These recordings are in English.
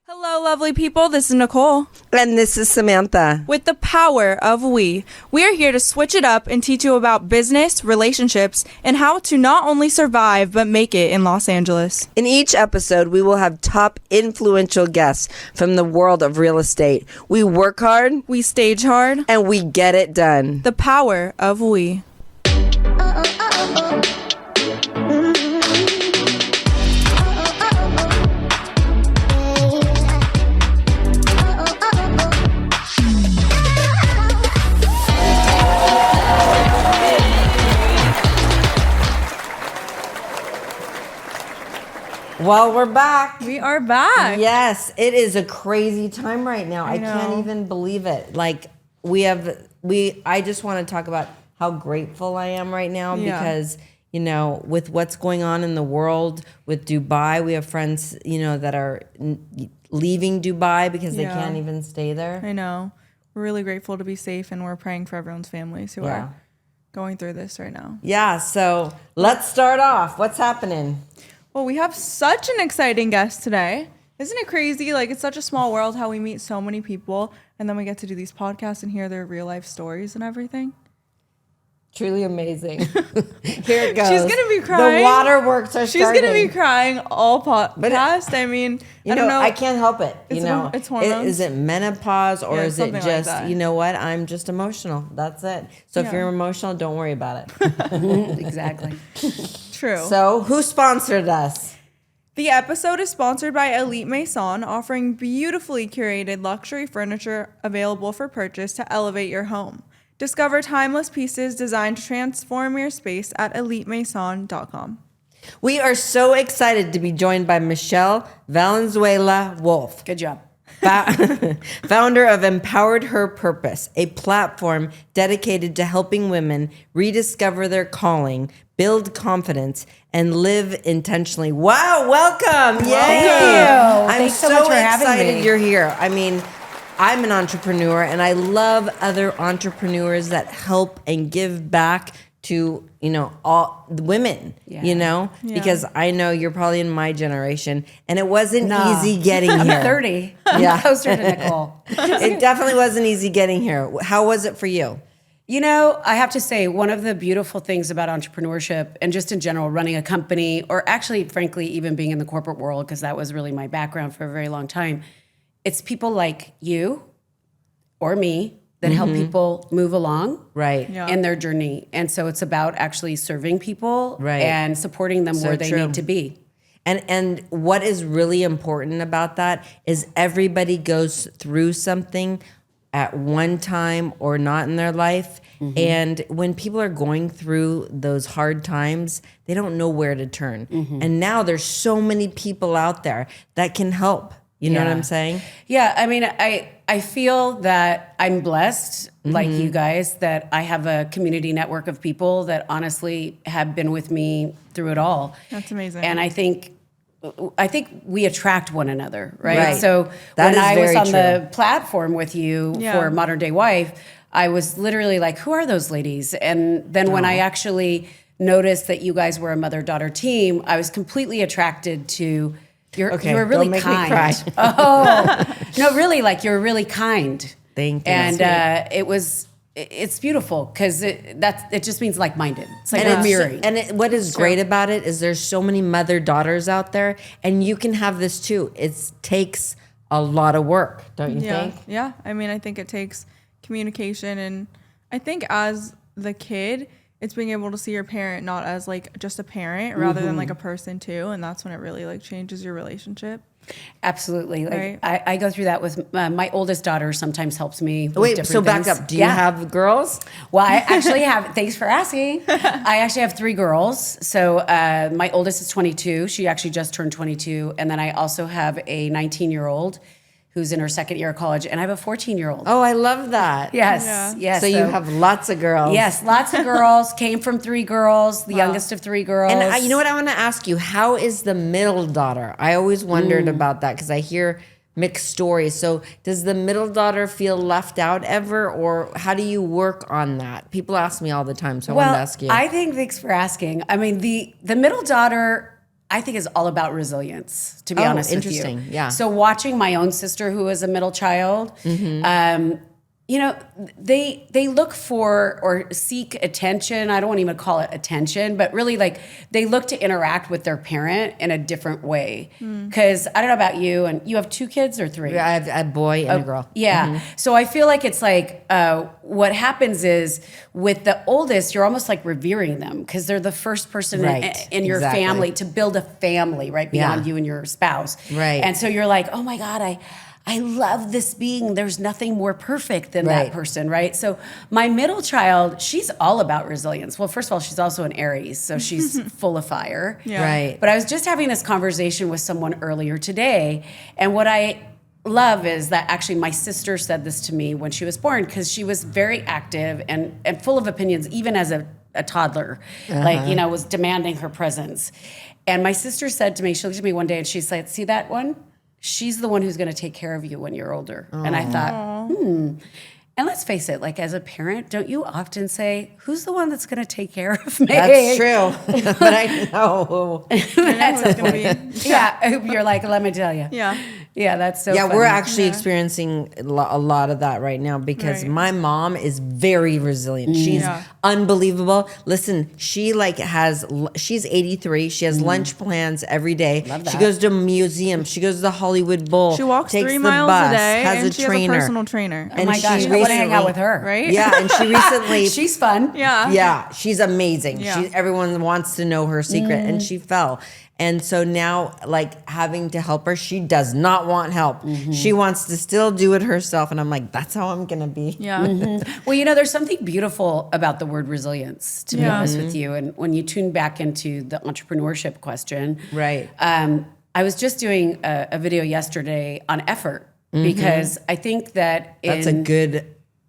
Hello, lovely people. This is Nicole. And this is Samantha. With the power of we are here to switch it up and teach you about business, relationships, and how to not only survive, but make it in Los Angeles. In each episode, we will have top influential guests from the world of real estate. We work hard, We stage hard. and we get it done. The power of we. Well, we're back. We are back. Yes, it is a crazy time right now. I know. can't even believe it. Like I just want to talk about how grateful I am right now because, with what's going on in the world with Dubai, we have friends, that are leaving Dubai because they can't even stay there. I know. We're really grateful to be safe, and we're praying for everyone's families who are going through this right now. Yeah, so let's start off. What's happening? Well, we have such an exciting guest today. Isn't it crazy? Like, it's such a small world how we meet so many people, and then we get to do these podcasts and hear their real life stories and everything. Truly amazing. Here it goes. She's going to be crying. The waterworks are She's starting. going to be crying all podcast. I mean, I don't know. I can't help it. It's hormones. Is it menopause or is it something just, like that. you know what? I'm just emotional. That's it. So if you're emotional, don't worry about it. Exactly. True. So who sponsored us? The episode is sponsored by Elite Maison, offering beautifully curated luxury furniture available for purchase to elevate your home. Discover timeless pieces designed to transform your space at elitemaison.com. We are so excited to be joined by Michelle Valenzuela Wolf. Good job. Founder of Empowher Purpose, a platform dedicated to helping women rediscover their calling, build confidence, and live intentionally. Wow, welcome. Yay. Thank you. I'm Thanks so much for having excited me. you're here. I mean, I'm an entrepreneur and I love other entrepreneurs that help and give back to, all the women, because I know you're probably in my generation and it wasn't easy getting here. I'm 30. I'm closer to Nicole. It definitely wasn't easy getting here. How was it for you? I have to say, one of the beautiful things about entrepreneurship and just in general running a company, or actually, frankly, even being in the corporate world, because that was really my background for a very long time, it's people like you or me that help people move along in their journey. And so it's about actually serving people and supporting them where they need to be. And what is really important about that is everybody goes through something at one time or not in their life. And when people are going through those hard times, they don't know where to turn. And now there's so many people out there that can help. You know what I'm saying? Yeah, I mean, I feel that I'm blessed, like you guys, that I have a community network of people that honestly have been with me through it all. That's amazing. And I think we attract one another, right? So That when is I was very on true. the platform with you for Modern Day Wife, I was literally like, who are those ladies? And then when I actually noticed that you guys were a mother-daughter team, I was completely attracted to you were really don't make kind. me cry. Oh, no, really, like you're really kind. Thank you. And it's beautiful because it just means like-minded. It's like And we're mirroring. what is great about it is there's so many mother-daughters out there, and you can have this too. It takes a lot of work, don't you think? Yeah. I mean, I think it takes communication, and I think as the kid, it's being able to see your parent not as like just a parent rather than like a person too, and that's when it really like changes your relationship. Absolutely. Like I go through that with my oldest daughter sometimes helps me with Wait, different so back things. up. Do you have girls? Well, I actually have, thanks for asking. I actually have 3 girls. So my oldest is 22. She actually just turned 22. And then I also have a 19-year-old who's in her second year of college, and I have a 14-year-old. Oh, I love that. Yes. So you have lots of girls. Yes, lots of girls. Came from 3 girls, the youngest of 3 girls. And you know what I want to ask you? How is the middle daughter? I always wondered about that because I hear mixed stories. So does the middle daughter feel left out ever, or how do you work on that? People ask me all the time, so I wanted to ask you. I think, thanks for asking. I mean, the middle daughter, I think is all about resilience, to be Oh, honest with you. interesting. Yeah. So watching my own sister, who is a middle child, you know, they look for or seek attention. I don't want to even call it attention, but really like they look to interact with their parent in a different way. Because I don't know about you, and you have 2 kids or 3? I have a boy and a girl. Yeah. So I feel like it's like what happens is with the oldest, you're almost like revering them because they're the first person Right. in your Exactly. family to build a family, right? Beyond you and your spouse. Right. And so you're like, oh my God, I love this being. There's nothing more perfect than Right. that person, right? So my middle child, she's all about resilience. Well, first of all, she's also an Aries, so she's full of fire. Yeah. Right. But I was just having this conversation with someone earlier today, and what I love is that actually my sister said this to me when she was born, because she was very active and full of opinions, even as a toddler, like, you know, was demanding her presence. And my sister said to me, she looked at me one day and she said, see that one? She's the one who's going to take care of you when you're older. And I thought, And let's face it, like as a parent, don't you often say, who's the one that's going to take care of me? That's true. But I know. It's gonna be, Yeah, you're like, let me tell you. yeah. Yeah, that's so Yeah, funny. we're actually experiencing a lot of that right now because Right. my mom is very resilient. She's Yeah. unbelievable. Listen, she's 83. She has lunch plans every day. Love that. She goes to museums. She goes to the Hollywood Bowl. She walks takes 3 the miles bus, a day, has and a she trainer. has a personal trainer. Oh my and gosh, she I want to hang out recently- with her. Right? Yeah, and she recently She's fun. Yeah. yeah, she's amazing. Yeah. Everyone wants to know her secret, and she fell. And so now, like having to help her, she does not want help. She wants to still do it herself, and I'm like, that's how I'm gonna be. Yeah. Well, you know, there's something beautiful about the word resilience, to be Yeah. honest with you. And when you tune back into the entrepreneurship question, Right. I was just doing a video yesterday on effort because I think that That's a good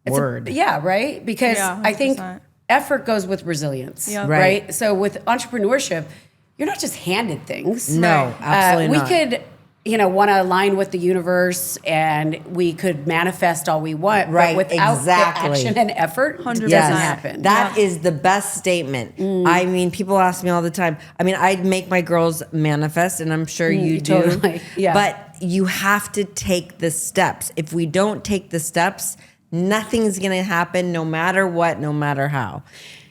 word. Yeah, right? Because Yeah, I think 100%. effort goes with resilience, Yeah. right? So with entrepreneurship, you're not just handed things. No, absolutely we not. could, you know, want to align with the universe and we could manifest all we want, Right, but without exactly. the action and effort, it 100%. doesn't happen. That is the best statement. I mean, people ask me all the time. I mean, I make my girls manifest, and I'm sure you do. totally, yeah. But you have to take the steps. If we don't take the steps, nothing's going to happen no matter what, no matter how.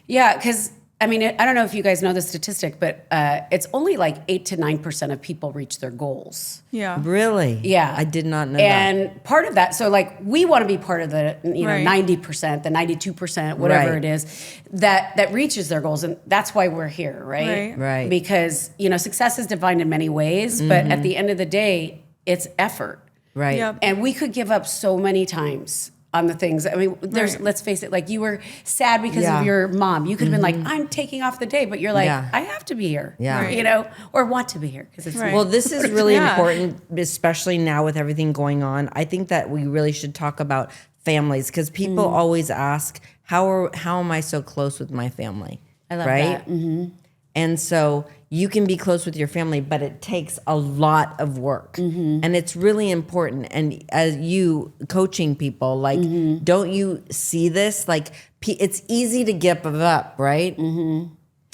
Yeah, because I mean, I don't know if you guys know the statistic, but it's only like 8 to 9% of people reach their goals. Yeah. Really? Yeah. I did not know that. And part of that, so like we want to be part of the, you know, Right. 90%, the 92%, whatever Right. it is, that reaches their goals. And that's why we're here, right? Right. Right. Because, you know, success is defined in many ways, but at the end of the day, it's effort. Right. Yep. And we could give up so many times on the things. I mean, there's, Right. let's face it, like you were sad because Yeah. of your mom. You could have been like, I'm taking off the day, but you're like, Yeah. I have to be here. Yeah. Right. You know, or want to be here because it's Right. Well, this is really Yeah. important, especially now with everything going on. I think that we really should talk about families because people always ask, how am I so close with my family? I love right? that. And so you can be close with your family, but it takes a lot of work. And it's really important. And as you coaching people, like, don't you see this? Like, it's easy to give up, right?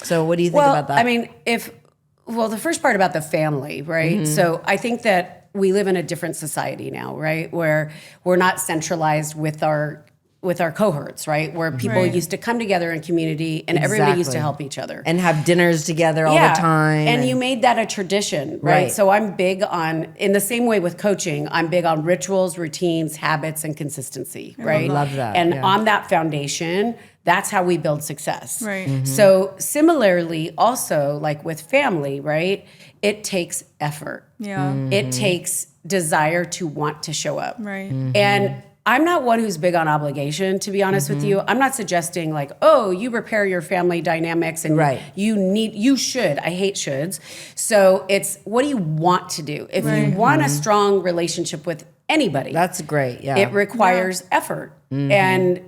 So what do you think about that? I mean, the first part about the family, right? So I think that we live in a different society now, right? Where we're not centralized with our cohorts, right? Where people Right. used to come together in community and everybody used to Exactly. help each other. and have dinners together all the time. And you made that a tradition, right? Right. So I'm big on, in the same way with coaching, I'm big on rituals, routines, habits, and consistency, right? love that, And yeah. on that foundation, that's how we build success. Right. So similarly, also like with family, right? It takes effort. Yeah. It takes desire to want to show up. Right. And I'm not one who's big on obligation, to be honest with you. I'm not suggesting like, oh, you repair your family dynamics and Right. you should. I hate shoulds. So it's, what do you want to do? If Right. you want a strong relationship with anybody, That's great. Yeah. it requires effort. And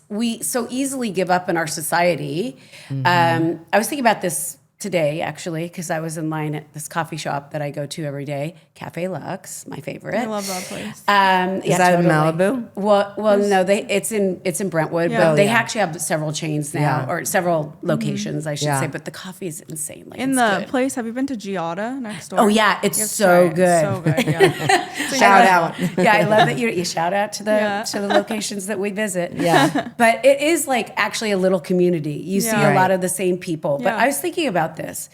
we so easily give up in our society. I was thinking about this today, actually, because I was in line at this coffee shop that I go to every day, Cafe Lux, my favorite. I love that place. Is that in Malibu? Well, no, it's in Brentwood, Yeah. but they actually have several chains now, Yeah. or several locations, I should Yeah. say. But the coffee is insane. Like In it's the good. place, have you been to Giada next door? Oh yeah, it's You have to so try it. good. So good. Yeah. So Shout yeah. out. Yeah, I love that you shout out to the Yeah. locations that we visit. Yeah. But it is like actually a little community. You see Yeah. a lot Right. of the same people. But Yeah. I was thinking about this.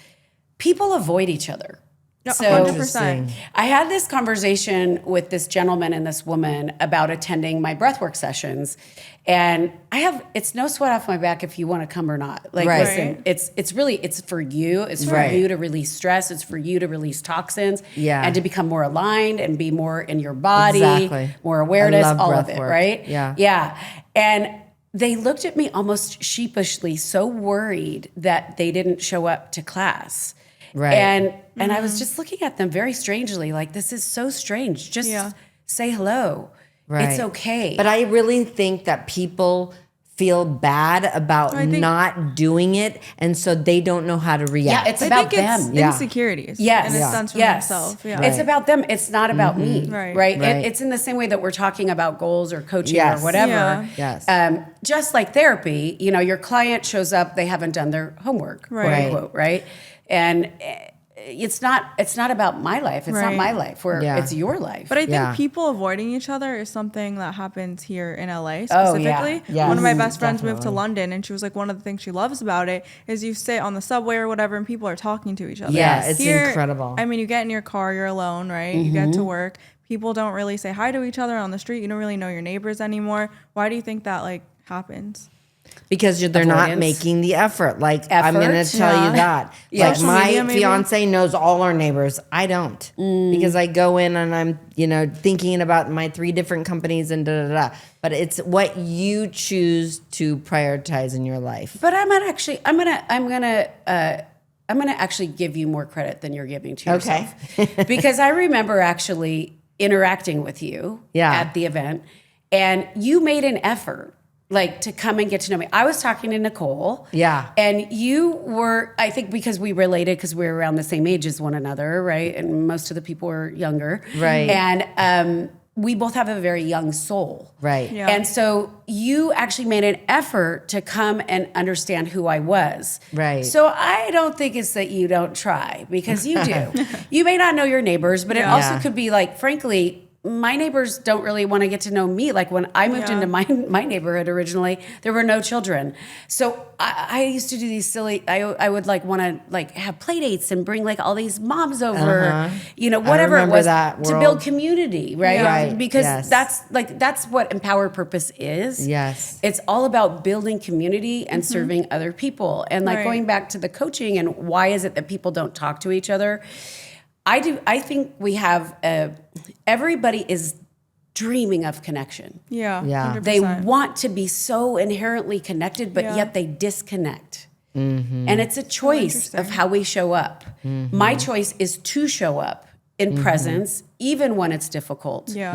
People avoid each other. Yeah, So 100%. I had this conversation with this gentleman and this woman about attending my breathwork sessions. And it's no sweat off my back if you want to come or not. Like, Right. listen, it's really for you. It's for Right. you to release stress. It's for you to release toxins. Yeah. And to become more aligned and be more in your body, Exactly. more awareness, I love all breath of it, work. right? Yeah. Yeah. And they looked at me almost sheepishly, so worried that they didn't show up to class. Right. And I was just looking at them very strangely, like, this is so strange. Just Yeah. say hello. Right. It's okay. But I really think that people feel bad about I think- not doing it, and so they don't know how to react. yeah, it's I about think it's them. Yeah. insecurities. Yes. In a Yeah. sense from Yes. themselves. Yeah. It's about them. It's not about me. Right. Right. Right. It's in the same way that we're talking about goals or coaching Yes. or whatever. Yeah. Yes. Just like therapy, your client shows up, they haven't done their homework, Right. quote unquote, right? And it's not about my life. It's not Right. my life. Yeah. It's your life. But I think Yeah. people avoiding each other is something that happens here in LA Oh, yeah. specifically. Yes, One of my best friends moved to definitely. London, and she was like, one of the things she loves about it is you sit on the subway or whatever, and people are talking to each other. Yeah, it's Here, incredible. I mean, you get in your car, you're alone, right? You get to work. People don't really say hi to each other on the street. You don't really know your neighbors anymore. Why do you think that happens? Because they're not Avoidance. making the effort. Like, I'm going to Effort? tell Yeah. you that. Yeah. Like, Social my media, maybe? fiance knows all our neighbors. I don't. Because I go in and I'm, thinking about my 3 different companies and da da da. But it's what you choose to prioritize in your life. But I'm gonna actually give you more credit than you're giving to Okay. yourself. Because I remember actually interacting with you Yeah. at the event, and you made an effort to come and get to know me. I was talking to Nicole. Yeah. And you were, I think because we related, because we were around the same age as one another, right? And most of the people were younger. Right. And we both have a very young soul. Right. Yeah. And so you actually made an effort to come and understand who I was. Right. So I don't think it's that you don't try, because you do. You may not know your neighbors, but it Yeah. also could be frankly, my neighbors don't really want to get to know me. Like when I moved Yeah. into my neighborhood originally, there were no children. So I used to do these silly, I would want to have play dates and bring all these moms over, whatever it remember was that to world. build community, right? Right, Because yes. that's what Empower Purpose is. Yes. It's all about building community and serving other people. And Right. going back to the coaching and why is it that people don't talk to each other? I think we have everybody is dreaming of connection. Yeah. Yeah. 100%. They want to be so inherently connected, but Yeah. yet they disconnect. And it's a choice of interesting. how we show up. My choice is to show up in presence, even when it's difficult. Yeah.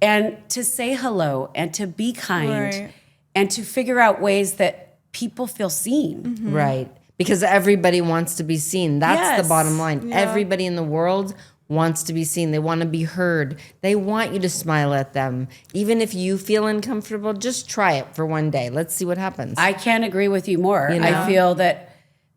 And to say hello and to be kind Right. and to figure out ways that people feel seen. Right. Because everybody wants to be seen. That's Yes. the bottom line. Yeah. Everybody in the world wants to be seen. They want to be heard. They want you to smile at them. Even if you feel uncomfortable, just try it for one day. Let's see what happens. I can't agree with you more. You know? I feel that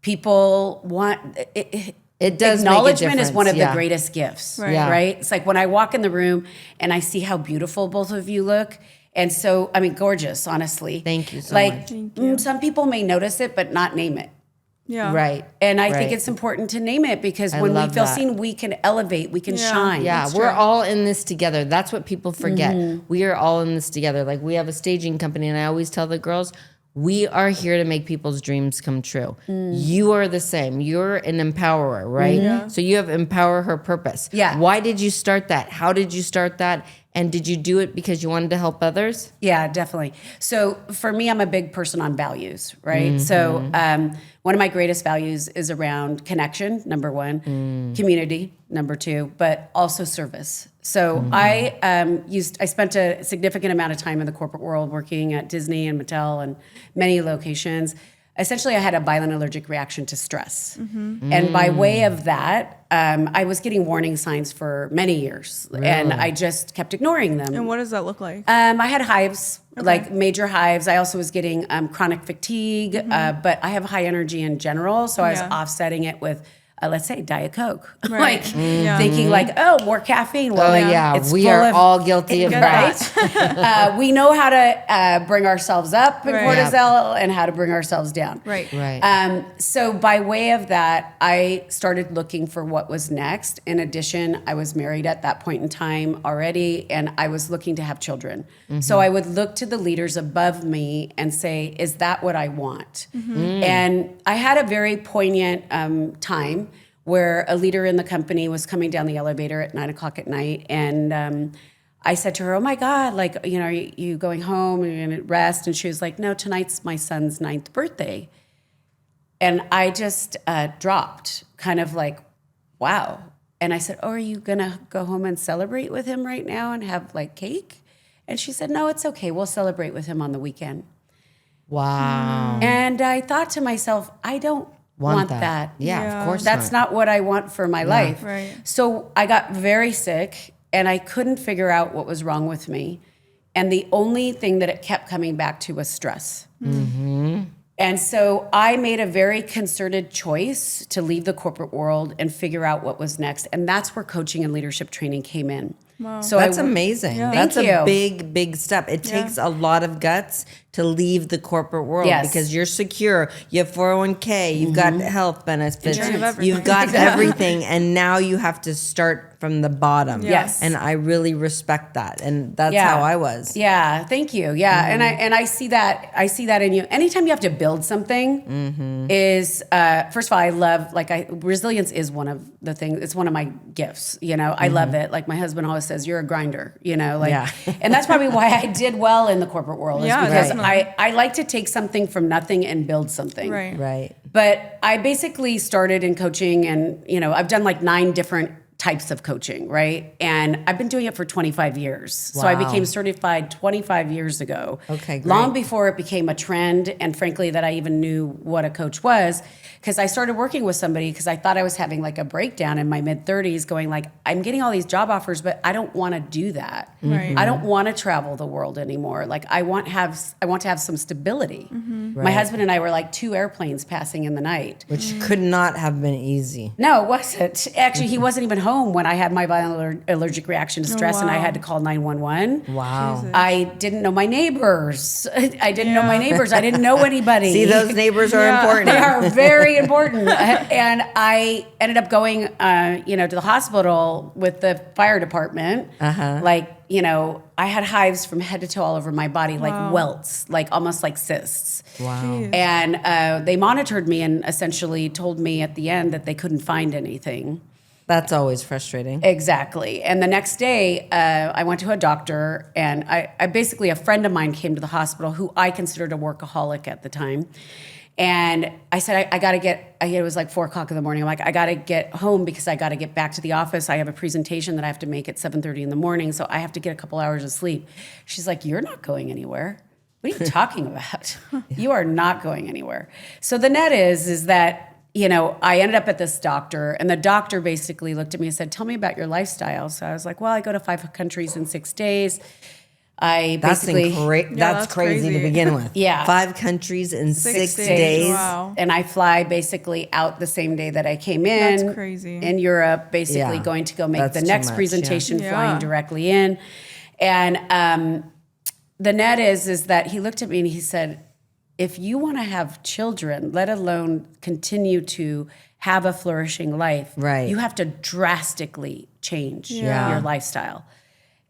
people want It does make a acknowledgement is one of difference, the yeah. greatest gifts, Right. Yeah. right? It's like when I walk in the room and I see how beautiful both of you look. And so, gorgeous, honestly. Thank you so like, much. Thank some people may notice it, but not name it. Yeah. Right. And I think Right. it's important to name it because I when we love feel that. seen, we can elevate, we can Yeah. shine. Yeah, That's we're true. all in this together. That's what people forget. We are all in this together. Like, we have a staging company, and I always tell the girls, we are here to make people's dreams come true. You are the same. You're an empowerer, right? So you have Empower Her Purpose. Yeah. Why did you start that? How did you start that? And did you do it because you wanted to help others? Yeah, definitely. So for me, I'm a big person on values, right? So one of my greatest values is around connection, number one, community, number two, but also service. So I spent a significant amount of time in the corporate world working at Disney and Mattel and many locations. essentially I had a violent allergic reaction to stress. And by way of that, I was getting warning signs for many years and I just kept ignoring them. And what does that look like? I had hives, like major hives. I also was getting chronic fatigue, but I have high energy in general. So I was offsetting it with, let's say, Diet Coke. Right. Thinking like, oh, more caffeine. Well, it's we full are of- all guilty of that. Right? We know how to bring ourselves up in cortisol and how to bring ourselves down. Right. Right. So by way of that, I started looking for what was next. In addition, I was married at that point in time already, and I was looking to have children. So I would look to the leaders above me and say, is that what I want? And I had a very poignant time where a leader in the company was coming down the elevator at 9:00 at night. And I said to her, oh my God, like, are you going home and you're going to rest? And she was like, no, tonight's my son's 9th birthday. And I just dropped, kind of like, wow. And I said, oh, are you going to go home and celebrate with him right now and have like cake? And she said, no, it's okay. We'll celebrate with him on the weekend. Wow. And I thought to myself, I don't want that. Yeah, of course That's not what I want for my life. Right. So I got very sick and I couldn't figure out what was wrong with me. And the only thing that it kept coming back to was stress. And so I made a very concerted choice to leave the corporate world and figure out what was next. And that's where coaching and leadership training came in. Wow. So That's amazing. That's Thank a you. big, big step. It takes a lot of guts to leave the corporate world because you're secure. You have 401k, you've got health benefits, you've got everything, and now you have to start from the bottom. Yes. And I really respect that. And that's how I was. Yeah, thank you. Yeah, and I see that in you. Anytime you have to build something is first of all, I love resilience is one of the things. It's one of my gifts. I love it. Like my husband always says, you're a grinder. And that's probably why I did well in the corporate world. Is because I like to take something from nothing and build something. Right. Right. But I basically started in coaching, and I've done like 9 different types of coaching, right? And I've been doing it for 25 years. So I became certified 25 years ago. Okay, great. Long before it became a trend, and frankly, that I even knew what a coach was, because I started working with somebody because I thought I was having like a breakdown in my mid-30s, going like, I'm getting all these job offers, but I don't want to do that. Right. I don't want to travel the world anymore. Like I want to have some stability. My husband and I were like 2 airplanes passing in the night. Which could not have been easy. No, it wasn't. Actually, he wasn't even home when I had my violent allergic reaction to stress, and I had to call 911. Wow. Jesus. I didn't know my neighbors. I didn't know my neighbors. I didn't know anybody. See, those neighbors are important. They are very important. And I ended up going, to the hospital with the fire department. I had hives from head to toe all over my body, like welts, like almost like cysts. Wow. Jeez. And they monitored me and essentially told me at the end that they couldn't find anything. That's always frustrating. Exactly. And the next day, I went to a doctor, and I basically, a friend of mine came to the hospital who I considered a workaholic at the time. And I said, I got to it was like 4:00 in the morning. I'm like, I got to get home because I got to get back to the office. I have a presentation that I have to make at 7:30 in the morning. So I have to get a couple hours of sleep. She's like, you're not going anywhere. What are you talking about? You are not going anywhere. So the net is that, I ended up at this doctor, and the doctor basically looked at me and said, tell me about your lifestyle. So I was like, well, I go to 5 countries in 6 days. That's crazy to begin with. Yeah. 5 countries in 6 days. days. Wow. And I fly basically out the same day that I came in. That's crazy. In Europe, basically Yeah. going to go make That's the too next much, presentation, yeah. flying Yeah. directly in. And the net is that he looked at me and he said, if you want to have children, let alone continue to have a flourishing life, Right. you have to drastically change Yeah. your lifestyle.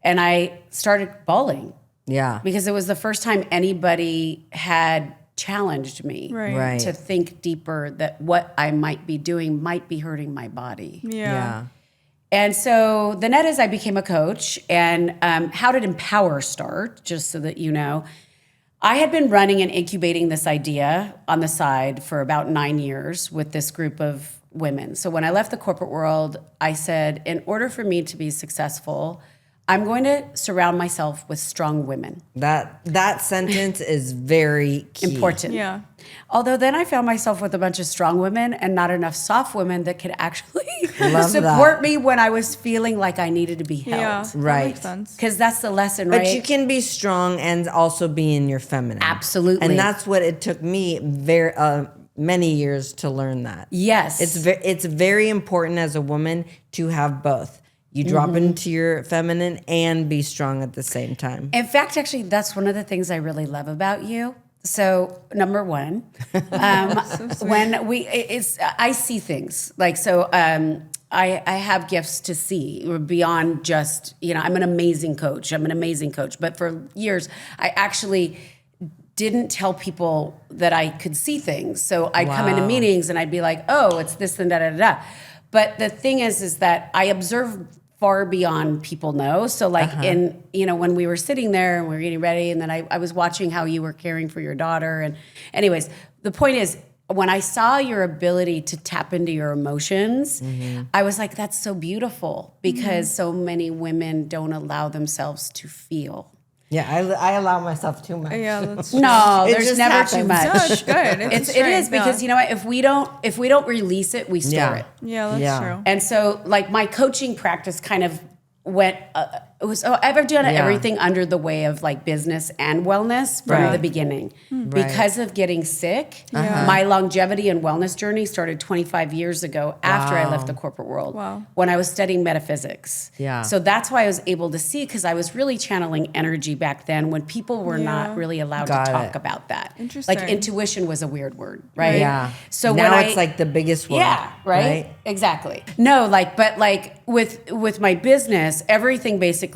And I started bawling Yeah. because it was the first time anybody had challenged me Right. Right. to think deeper that what I might be doing might be hurting my body. Yeah. And so the net is I became a coach. And how did Empower start? Just so that you know, I had been running and incubating this idea on the side for about 9 years with this group of women. So when I left the corporate world, I said, in order for me to be successful, I'm going to surround myself with strong women. That sentence is very key. Important. Yeah. Although then I found myself with a bunch of strong women and not enough soft women that could actually Love support that. me when I was feeling like I needed to be Yeah. held. That Right. makes sense. Because that's the lesson, But right? you can be strong and also be in your feminine. Absolutely. And that's what it took me very many years to learn that. Yes. It's very important as a woman to have both. You drop into your feminine and be strong at the same time. In fact, actually, that's one of the things I really love about you. So, number one, I see things like, so I have gifts to see beyond just, I'm an amazing coach. But for years, I actually didn't tell people that I could see things. So I'd come into meetings and I'd be like, oh, it's this and da. But the thing is that I observe far beyond people know. So like when we were sitting there and we were getting ready, and then I was watching how you were caring for your daughter. And anyways, the point is, when I saw your ability to tap into your emotions, I was like, that's so beautiful, because so many women don't allow themselves to feel. Yeah, I allow myself too much. Yeah, that's true. No, It there's just never happens. too much. No, it's good. It is because you know what? If we don't release it, we store it. Yeah, that's Yeah. true. And so, like, my coaching practice kind of went. I've done everything under the way of like business and wellness from the beginning. Because of getting sick, my longevity and wellness journey started 25 years ago after I left the corporate world. Wow. When I was studying metaphysics. Yeah. So that's why I was able to see, because I was really channeling energy back then when people were not really allowed Got to talk it. about that. Interesting. Like intuition was a weird word, right? Yeah. So now when it's like the biggest word. yeah, right? Exactly. No, but with my business, everything basically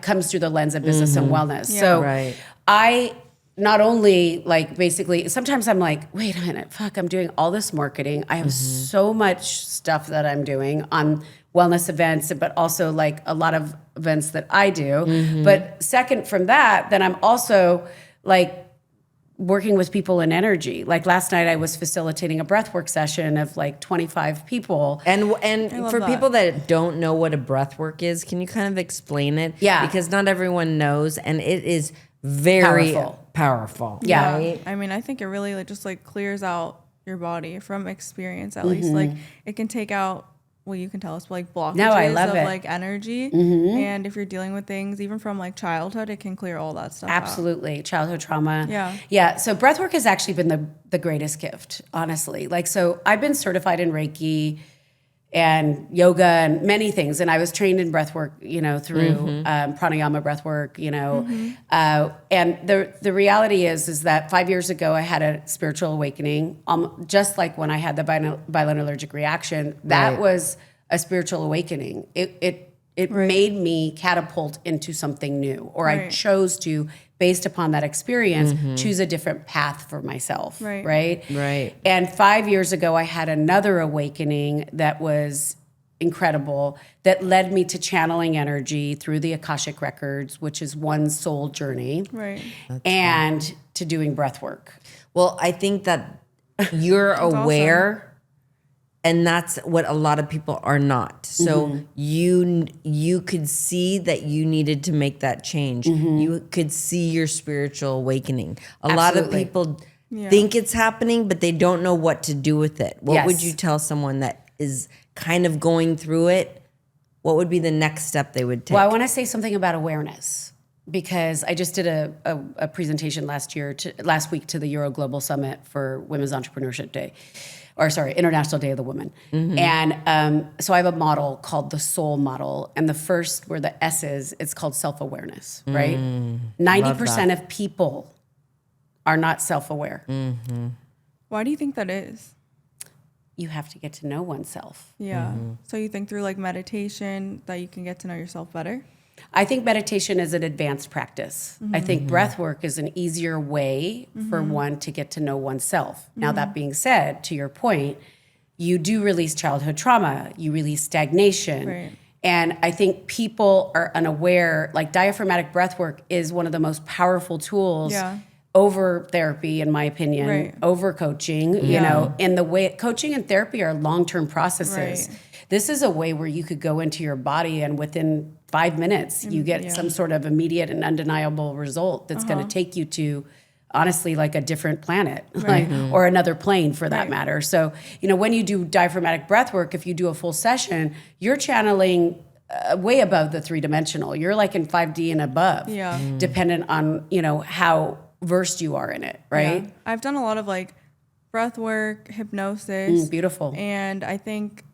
comes through the lens of business and wellness. So Right. I not only basically, sometimes I'm like, wait a minute, I'm doing all this marketing. I have so much stuff that I'm doing on wellness events, but also like a lot of events that I do. But second from that, then I'm also like working with people in energy. Like last night I was facilitating a breathwork session of like 25 people. And love for that. people that don't know what a breath work is, can you kind of explain it? Yeah. Because not everyone knows, and it is very powerful. Yeah. Right? I mean, I think it really just like clears out your body from experience, at least. Like it can take out, well, you can tell us, but like blockages No, I love of it. like energy. And if you're dealing with things even from like childhood, it can clear all that stuff out. Absolutely. Childhood trauma. Yeah. Yeah. So breathwork has actually been the greatest gift, honestly. Like, so I've been certified in Reiki and yoga and many things. And I was trained in breathwork, through pranayama breathwork, and the reality is that 5 years ago, I had a spiritual awakening, just like when I had the violent allergic reaction. That Right. was a spiritual awakening. It made me catapult into something new, or I Right. chose to, based upon that experience, choose a different path for myself. Right. Right. And 5 years ago, I had another awakening that was incredible, that led me to channeling energy through the Akashic Records, which is one soul journey, Right. and to doing breath work. Well, I think that you're aware. And that's what a lot of people are not. So you could see that you needed to make that change. You could see your spiritual awakening. A lot of Absolutely. people think it's happening, but they don't know what to do with it. What would Yes. you tell someone that is kind of going through it? What would be the next step they would take? Well, I want to say something about awareness, because I just did a presentation last week to the Euro Global Summit for Women's Entrepreneurship Day. International Day of the Woman. And so I have a model called the Soul Model. And the first, where the S is, it's called self-awareness, right? 90% of people are not self-aware. Why do you think that is? You have to get to know oneself. Yeah. So you think through like meditation that you can get to know yourself better? I think meditation is an advanced practice. I think breath work is an easier way for one to get to know oneself. Now, that being said, to your point, you do release childhood trauma, you release stagnation. Right. And I think people are unaware, like diaphragmatic breath work is one of the most powerful tools over therapy, in my opinion, over coaching, in the way coaching and therapy are long-term processes. Right. This is a way where you could go into your body and within 5 minutes, you get some sort of immediate and undeniable result that's going to take you to, honestly, like a different planet, like, or another plane for that matter. So, when you do diaphragmatic breath work, if you do a full session, you're channeling way above the 3-dimensional. You're like in 5D and above, dependent on, how versed you are in it, right? Yeah. I've done a lot of like breath work, hypnosis. Beautiful. And I think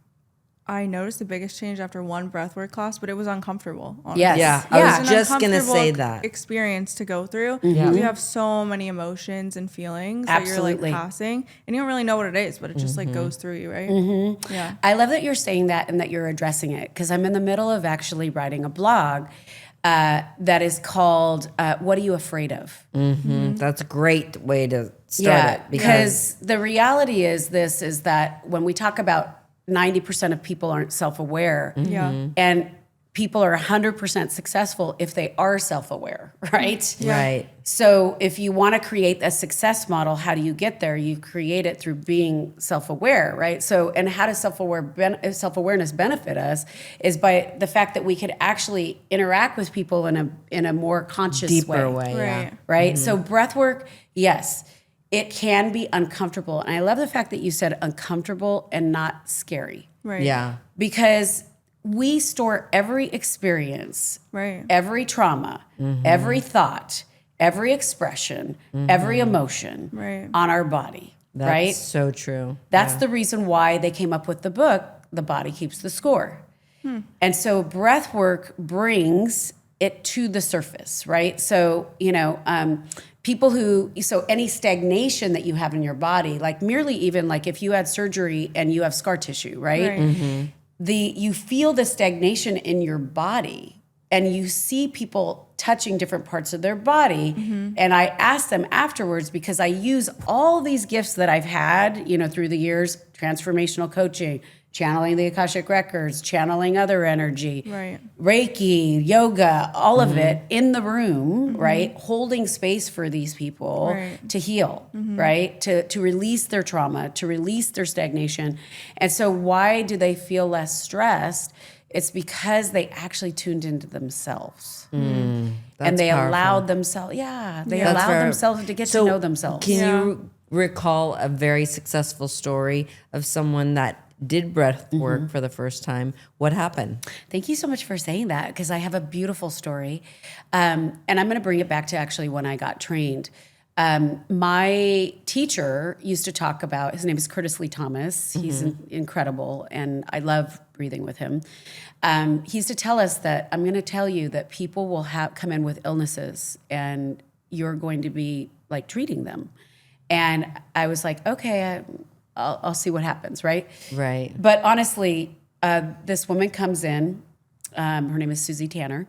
I noticed the biggest change after one breathwork class, but it was uncomfortable. Honestly. Yes. Yeah, Yeah. I It was an just gonna uncomfortable say that. experience to go through. You have so many emotions and feelings that you're Absolutely. like passing, and you don't really know what it is, but it just like goes through you, right? Yeah. I love that you're saying that and that you're addressing it, because I'm in the middle of actually writing a blog that is called "What Are You Afraid of?" That's a great way to start it. Because the reality is that when we talk about 90% of people aren't self-aware, Yeah. and people are 100% successful if they are self-aware, right? Right. So if you want to create a success model, how do you get there? You create it through being self-aware, right? So, and how does self-awareness benefit us is by the fact that we could actually interact with people in a more conscious Deeper way. Right. right? So breath work, yes, it can be uncomfortable. And I love the fact that you said uncomfortable and not scary, Right. Yeah. because we store every experience, Right. every trauma, every thought, every expression, every emotion Right. on our body, That's right? so true. That's the reason why they came up with the book, The Body Keeps the Score. And so breath work brings it to the surface, right? So, so any stagnation that you have in your body, like merely even like if you had surgery and you have scar tissue, right? Right. You feel the stagnation in your body, and you see people touching different parts of their body. And I ask them afterwards, because I use all these gifts that I've had, through the years, transformational coaching, channeling the Akashic Records, channeling other energy, Right. Reiki, yoga, all of it in the room, right? Holding space for these people Right. to heal, right? To release their trauma, to release their stagnation. And so why do they feel less stressed? It's because they actually tuned into themselves. And they powerful. allowed themselves, they That's allowed very- themselves to get So to know themselves. Can Yeah. you recall a very successful story of someone that did breath work for the first time? What happened? Thank you so much for saying that, because I have a beautiful story. And I'm going to bring it back to actually when I got trained. My teacher used to talk about, his name is Curtis Lee Thomas. He's incredible, and I love breathing with him. He used to tell us that, I'm going to tell you that people will come in with illnesses, and you're going to be like treating them. And I was like, okay, I'll see what happens, right? Right. But honestly, this woman comes in, her name is Susie Tanner,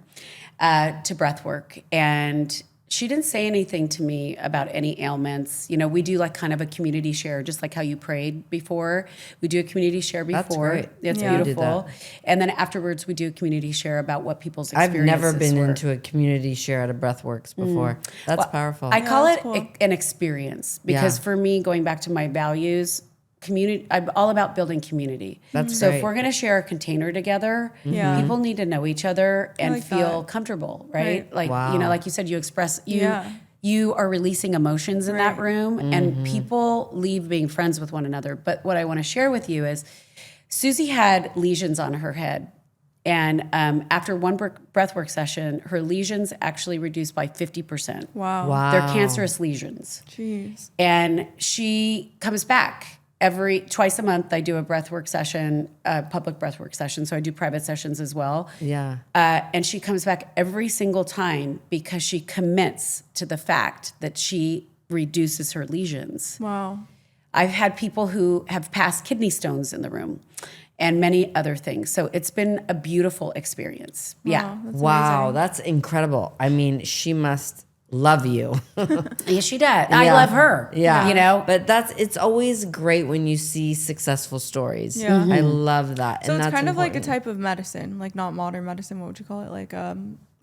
to breathwork, and she didn't say anything to me about any ailments. We do like kind of a community share, just like how you prayed before. We do a community share before. That's great. It's Yeah. beautiful. And then afterwards, we do a community share about what people's I've experiences never been were. into a community share at a breathworks before. That's powerful. I call that's it cool. an experience, because Yeah. for me, going back to my values, community, I'm all about building community. That's so great. if we're going to share a container together, Yeah. people need to know each other and like feel that. comfortable, right? Right. Like, Wow. like you said, you express, Yeah. you are releasing emotions in that Right. room, and people leave being friends with one another. But what I want to share with you is Susie had lesions on her head. And after one breathwork session, her lesions actually reduced by 50%. Wow. Wow. They're cancerous lesions. Jeez. And she comes back twice a month. I do a breathwork session, a public breathwork session. So I do private sessions as well. Yeah. And she comes back every single time because she commits to the fact that she reduces her lesions. Wow. I've had people who have passed kidney stones in the room and many other things. So it's been a beautiful experience. Yeah. That's Wow. amazing. That's incredible. I mean, she must love you. Yes, she does. I love her. Yeah. But it's always great when you see successful stories. Yeah. I love that. So and it's that's kind of like a important. type of medicine, like not modern medicine. What would you call it? Like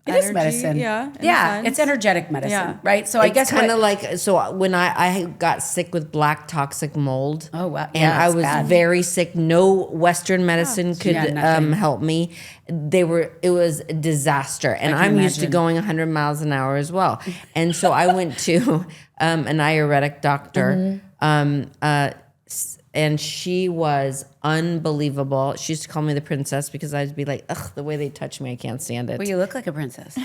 It is medicine. Yeah. in a Yeah. sense. It's energetic medicine, Yeah. right? So I It's guess kind of what, like, so when I got sick with black toxic mold. Oh, wow. And Yeah, I it's was bad. very sick. No Western medicine could Yeah, nothing. help me. It was a disaster. And can I'm used to imagine. going 100 miles an hour as well. And so I went to an ayurvedic doctor. And she was unbelievable. She used to call me the princess because I'd be like, ugh, the way they touch me, I can't stand it. well, you look like a princess.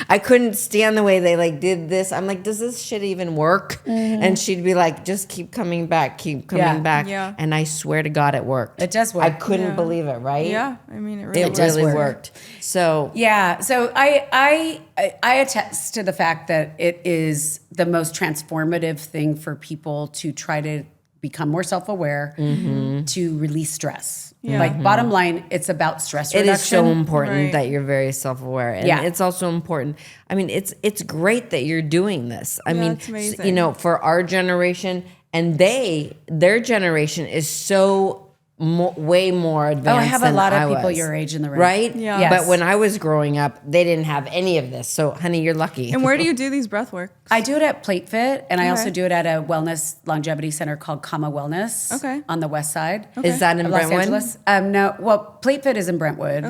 I couldn't stand the way they like did this. I'm like, does this shit even work? And she'd be like, just keep coming back, keep coming Yeah. back. Yeah. And I swear to God, it worked. It does work. I couldn't Yeah. believe it, right? Yeah. I mean, it really It does really work. worked. So Yeah, so I attest to the fact that it is the most transformative thing for people to try to become more self-aware, to release stress. Yeah. Like bottom line, it's about stress it reduction. is so important Right. that you're very self-aware. And Yeah. it's also important. I mean, it's great that you're doing this. I mean, it's amazing. you know, for our generation and their generation is so way more advanced. Oh, I have a than lot of I people was. your age in the room. Right? Yeah. Yes. But when I was growing up, they didn't have any of this. So, honey, you're lucky. And where do you do these breath work? I do it at Plate Fit, and I also Okay. do it at a wellness longevity center called Kama Wellness Okay. on the west side. Is that in of Los Brentwood? Angeles. No, well, Plate Fit is in Brentwood.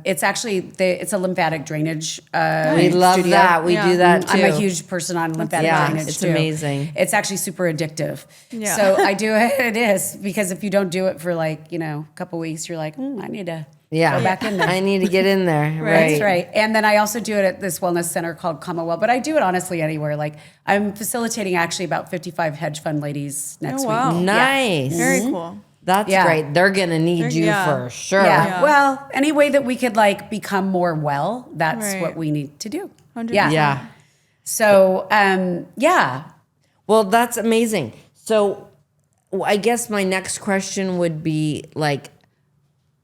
It's actually it's a lymphatic drainage. We love studio. that. We Yeah. do that too. I'm a huge person on lymphatic Yeah, drainage it's too. amazing. It's actually super addictive. Yeah. So I do it. It is because if you don't do it for like a couple weeks, you're like, I need to Yeah. go back in there. I need to get in there. Right. That's right. And then I also do it at this wellness center called Commonwealth, but I do it honestly anywhere. Like I'm facilitating actually about 55 hedge fund ladies next wow. week. Nice. Very cool. That's Yeah. great. They're going to need you yeah. for sure. Yeah. Yeah. Well, any way that we could like become more well, that's Right. what we need to do. 100%. Yeah. Yeah. So, yeah. Well, that's amazing. So, I guess my next question would be like,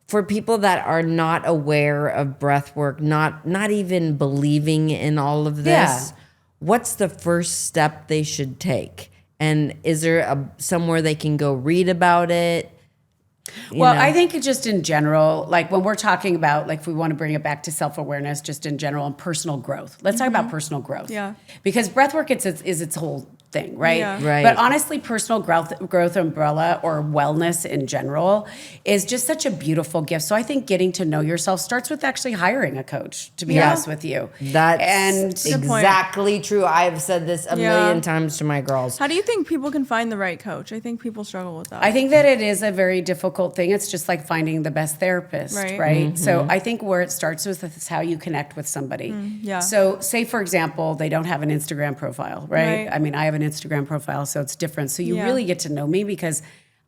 for people that are not aware of breath work, not even believing in all of this, Yeah. what's the first step they should take? And is there somewhere they can go read about it? You Well, know? I think it just in general, like when we're talking about, like if we want to bring it back to self-awareness, just in general and personal growth. Let's talk about personal growth. Yeah. Because breathwork is its whole thing, right? Yeah. Right. But honestly, personal growth umbrella or wellness in general is just such a beautiful gift. So I think getting to know yourself starts with actually hiring a coach, to be Yeah. honest with you. That's and Good point. exactly true. I've said this a Yeah. million times to my girls. How do you think people can find the right coach? I think people struggle with that. I think that it is a very difficult thing. It's just like finding the best therapist, Right. right? So I think where it starts with is how you connect with somebody. yeah. So say, for example, they don't have an Instagram profile, right? Right. I mean, I have an Instagram profile, so it's different. So you Yeah. really get to know me because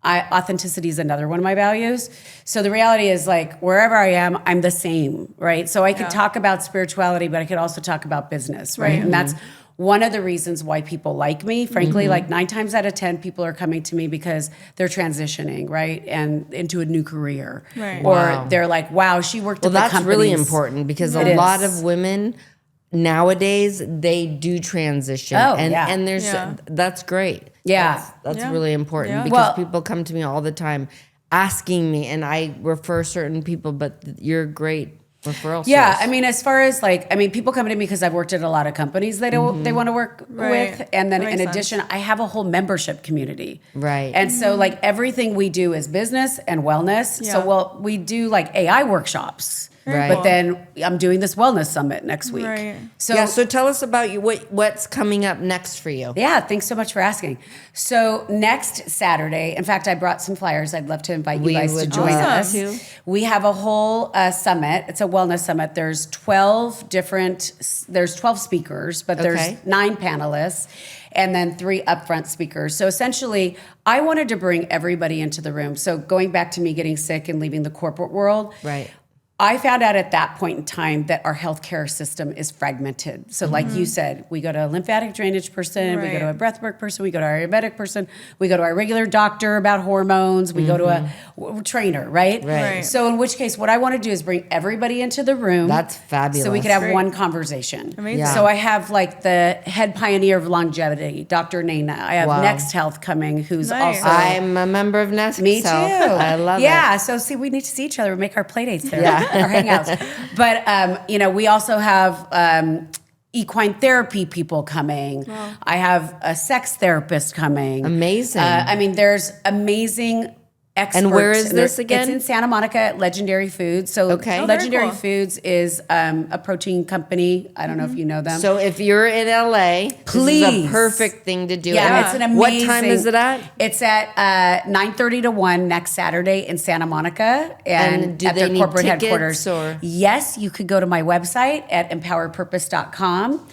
authenticity is another one of my values. So the reality is like wherever I am, I'm the same, right? So I could Yeah. talk about spirituality, but I could also talk about business, right? Right. And that's one of the reasons why people like me. Frankly, like 9 times out of 10, people are coming to me because they're transitioning, right? And into a new career. Right. Or Wow. they're like, wow, she worked Well, at the that's companies. really important because It a lot is. of women nowadays they do transition, Oh, and yeah. and there's Yeah. that's great. Yeah. That's Yeah. really important Yeah. because Well- people come to me all the time asking me, and I refer certain people, but you're a great referral. Yeah, source. I mean, as far as like, I mean, people come to me because I've worked at a lot of companies they don't they want to work Right. with, and then That in makes addition, I have a whole membership community. Right. And so, like everything we do is business and wellness. Yeah. So, well, we do like AI workshops, Right. but then I'm doing this wellness summit next week. Right. So, yeah. So tell us about you. What's coming up next for you? yeah, thanks so much for asking. So next Saturday, in fact, I brought some flyers. I'd love to invite you We guys to would join love us. to. We have a whole summit. It's a wellness summit. There's 12 speakers, but there's Okay. 9 panelists and then 3 upfront speakers. So essentially, I wanted to bring everybody into the room. So going back to me getting sick and leaving the corporate world, Right. I found out at that point in time that our healthcare system is fragmented. So like you said, we go to a lymphatic drainage person, we go to a Right. breathwork person, we go to our Ayurvedic person, we go to our regular doctor about hormones, we go to a trainer, right? Right. So in which case, what I want to do is bring everybody into the room. That's fabulous. So we could have Great. one conversation. Amazing. Yeah. So I have like the head pioneer of longevity, Dr. Naina. I have Wow. Next Health coming, who's Nice. also... I'm a member of Nest. Me too. I love it. Yeah. So see, we need to see each other. We make our play dates there. Yeah. our hangouts. But we also have equine therapy people coming. Wow. I have a sex therapist coming. Amazing. There's amazing experts. And where is this again? It's in Santa Monica at Legendary Foods. So Legendary Foods is a protein company. I don't know if you know them. So if you're in LA, please. This is a perfect thing to do. Yeah, it's an amazing. What time is it at? It's at 9:30 to 1 next Saturday in Santa Monica and do at they their need corporate tickets, headquarters. or? Yes, you could go to my website at empowerpurpose.com.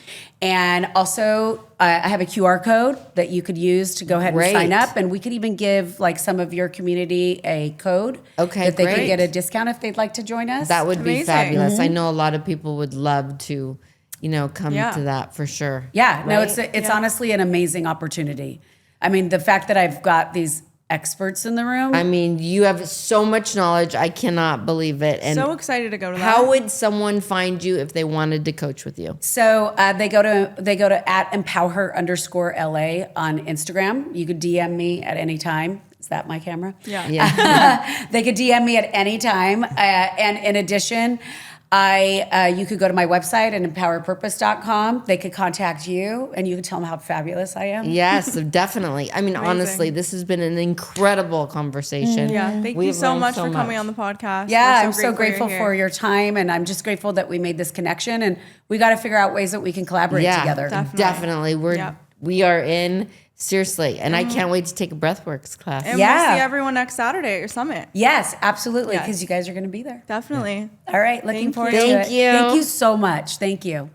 And also, I have a QR code that you could use to go ahead and sign up. And we could even give like some of your community a code that they could get a discount if they'd like to join us. That would be fabulous. I know a lot of people would love to, come to that for sure. Yeah, no, it's honestly an amazing opportunity. I mean, the fact that I've got these experts in the room. I mean, you have so much knowledge. I cannot believe it. And so excited to go to that. How would someone find you if they wanted to coach with you? So they go to at Empowher_LA on Instagram. You could DM me at any time. Is that my camera? Yeah. They could DM me at any time. And in addition, you could go to my website at empowerpurpose.com. They could contact you and you could tell them how fabulous I am. Yes, definitely. I mean, honestly, this has been an incredible conversation. Yeah, thank you so much for coming on the podcast. Yeah, I'm so grateful for your time, and I'm just grateful that we made this connection, and we got to figure out ways that we can collaborate together. Definitely. We are in. Seriously. And I can't wait to take a breathworks class. And we'll see everyone next Saturday at your summit. Yes, absolutely. Because you guys are going to be there. Definitely. All right. Looking forward to it. Thank you. Thank you so much. Thank you.